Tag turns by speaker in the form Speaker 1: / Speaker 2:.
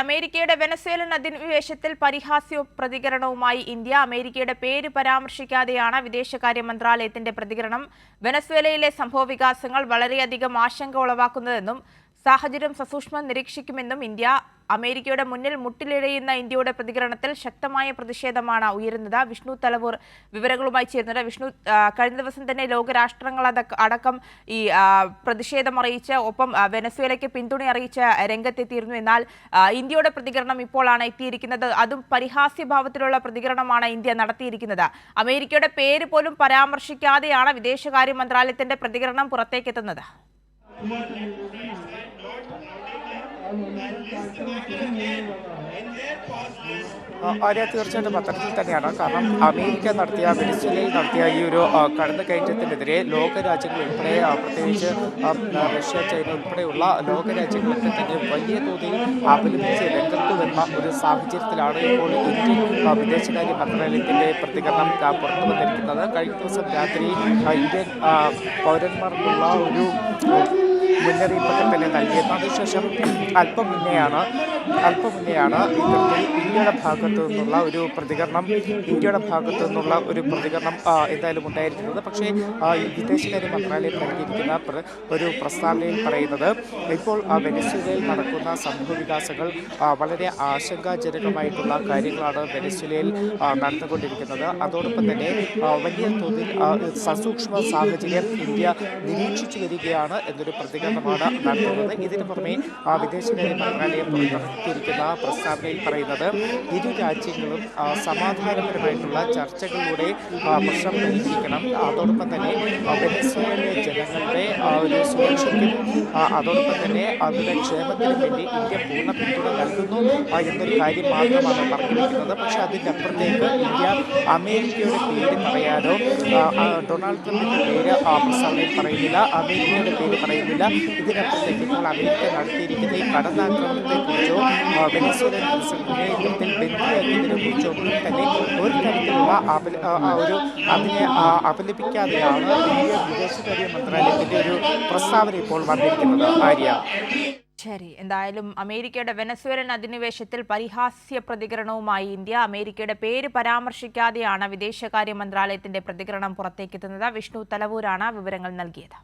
Speaker 1: അമേരിക്കയുടെ വെനസ്വേലൻ അധിനിവേശത്തിൽ പരിഹാസ്യ പ്രതികരണവുമായി ഇന്ത്യ. അമേരിക്കയുടെ പേര് പരാമർശിക്കാതെയാണ് വിദേശകാര്യ മന്ത്രാലയത്തിന്റെ പ്രതികരണം. വെനസ്വേലയിലെ സംഭവവികാസങ്ങൾ വളരെയധികം ആശങ്ക ഉളവാക്കുന്നതെന്നും സാഹചര്യം സസൂക്ഷ്മം നിരീക്ഷിക്കുമെന്നും ഇന്ത്യ. അമേരിക്കയുടെ മുന്നിൽ മുട്ടിലിഴയുന്ന ഇന്ത്യയുടെ പ്രതികരണത്തിൽ ശക്തമായ പ്രതിഷേധമാണ് ഉയരുന്നത്. വിഷ്ണു തലവൂർ വിവരങ്ങളുമായി ചേരുന്നത്. വിഷ്ണു, കഴിഞ്ഞ ദിവസം തന്നെ ലോകരാഷ്ട്രങ്ങൾ അടക്കം ഈ പ്രതിഷേധം അറിയിച്ച് ഒപ്പം വെനസ്വേലയ്ക്ക് പിന്തുണ അറിയിച്ച് രംഗത്തെത്തിയിരുന്നു. എന്നാൽ ഇന്ത്യയുടെ പ്രതികരണം ഇപ്പോഴാണ് എത്തിയിരിക്കുന്നത്. അതും പരിഹാസ്യഭാവത്തിലുള്ള പ്രതികരണമാണ് ഇന്ത്യ നടത്തിയിരിക്കുന്നത്. അമേരിക്കയുടെ പേര് പോലും പരാമർശിക്കാതെയാണ് വിദേശകാര്യ മന്ത്രാലയത്തിന്റെ പ്രതികരണം പുറത്തേക്കെത്തുന്നത്.
Speaker 2: തീർച്ചയായിട്ടും അത്തരത്തിൽ തന്നെയാണ്. കാരണം അമേരിക്ക നടത്തിയ വെനസ്വേലയിൽ നടത്തിയ ഈ ഒരു കടന്നുകയറ്റത്തിനെതിരെ ലോകരാജ്യങ്ങൾ ഉൾപ്പെടെ, പ്രത്യേകിച്ച് റഷ്യ, ചൈന ഉൾപ്പെടെയുള്ള ലോകരാജ്യങ്ങളൊക്കെ തന്നെ വലിയ തോതിൽ അപലപിച്ച് രംഗത്ത് വരുന്ന ഒരു സാഹചര്യത്തിലാണ് ഇപ്പോൾ ഇന്ത്യൻ വിദേശകാര്യ മന്ത്രാലയത്തിൻ്റെ പ്രതികരണം പുറത്തു വന്നിരിക്കുന്നത്. കഴിഞ്ഞ ദിവസം രാത്രി ഇന്ത്യൻ പൗരന്മാർക്കുള്ള ഒരു മുന്നറിയിപ്പൊക്കെ തന്നെ നൽകിയത്. അതിനുശേഷം അല്പം മുന്നെയാണ് ഇത്തരത്തിൽ ഇന്ത്യയുടെ ഭാഗത്തു നിന്നുള്ള ഒരു പ്രതികരണം എന്തായാലും ഉണ്ടായിരിക്കുന്നത്. പക്ഷേ വിദേശകാര്യ മന്ത്രാലയം നൽകിയിരിക്കുന്ന ഒരു പ്രസ്താവനയിൽ പറയുന്നത്, ഇപ്പോൾ വെനസ്വേലയിൽ നടക്കുന്ന സംഭവവികാസങ്ങൾ വളരെ ആശങ്കാജനകമായിട്ടുള്ള കാര്യങ്ങളാണ് വെനസ്വേലയിൽ നടന്നുകൊണ്ടിരിക്കുന്നത്. അതോടൊപ്പം തന്നെ വലിയ തോതിൽ സസൂക്ഷ്മ സാഹചര്യം ഇന്ത്യ നിരീക്ഷിച്ചു വരികയാണ് എന്നൊരു പ്രതികരണമാണ് നടത്തുന്നത്. ഇതിനു പുറമെ വിദേശകാര്യ മന്ത്രാലയം പുറത്തിറക്കിയിരിക്കുന്ന പ്രസ്താവനയിൽ പറയുന്നത്, ഇരു രാജ്യങ്ങളും സമാധാനപരമായിട്ടുള്ള ചർച്ചകളിലൂടെ പ്രശ്നം പരിഹരിക്കണം. അതോടൊപ്പം തന്നെ വെനസ്വേലയിലെ ജനങ്ങളുടെ ഒരു സുരക്ഷയ്ക്കും അതോടൊപ്പം തന്നെ അവരുടെ ക്ഷേമത്തിനും വേണ്ടി ഇന്ത്യ പൂർണ്ണ പിന്തുണ നൽകുന്നു എന്നൊരു കാര്യം മാത്രമാണ് പറഞ്ഞു വയ്ക്കുന്നത്. പക്ഷേ അതിൻ്റെ അപ്പുറത്തേക്ക് ഇന്ത്യ അമേരിക്കയുടെ പേര് പറയാനോ ഡൊണാൾഡ് ട്രംപിൻ്റെ പേര് പ്രസ്താവനയിൽ പറയുന്നില്ല, അമേരിക്കയുടെ പേര് പറയുന്നില്ല. ഇതിനപ്പുറത്തേക്ക് ഇപ്പോൾ അമേരിക്ക നടത്തിയിരിക്കുന്ന ഈ കടന്നാക്രമണത്തെക്കുറിച്ചോ വെനസ്വേലൻ പ്രസിഡന്റിനെ യുദ്ധത്തിൽ ബന്ദിയാക്കിയതിനെക്കുറിച്ചോ തന്നെ ഒരു തരത്തിലുള്ള അതിനെ അപലപിക്കാതെയാണ് ഇന്ത്യ വിദേശകാര്യ മന്ത്രാലയത്തിൻ്റെ ഒരു പ്രസ്താവന ഇപ്പോൾ വന്നിരിക്കുന്നത്. ആര്യ,
Speaker 1: ശരി. എന്തായാലും അമേരിക്കയുടെ വെനസ്വേലൻ അധിനിവേശത്തിൽ പരിഹാസ്യ പ്രതികരണവുമായി ഇന്ത്യ. അമേരിക്കയുടെ പേര് പരാമർശിക്കാതെയാണ് വിദേശകാര്യ മന്ത്രാലയത്തിന്റെ പ്രതികരണം പുറത്തേക്കെത്തുന്നത്. വിഷ്ണു തലവൂരാണ് വിവരങ്ങൾ നൽകിയത്.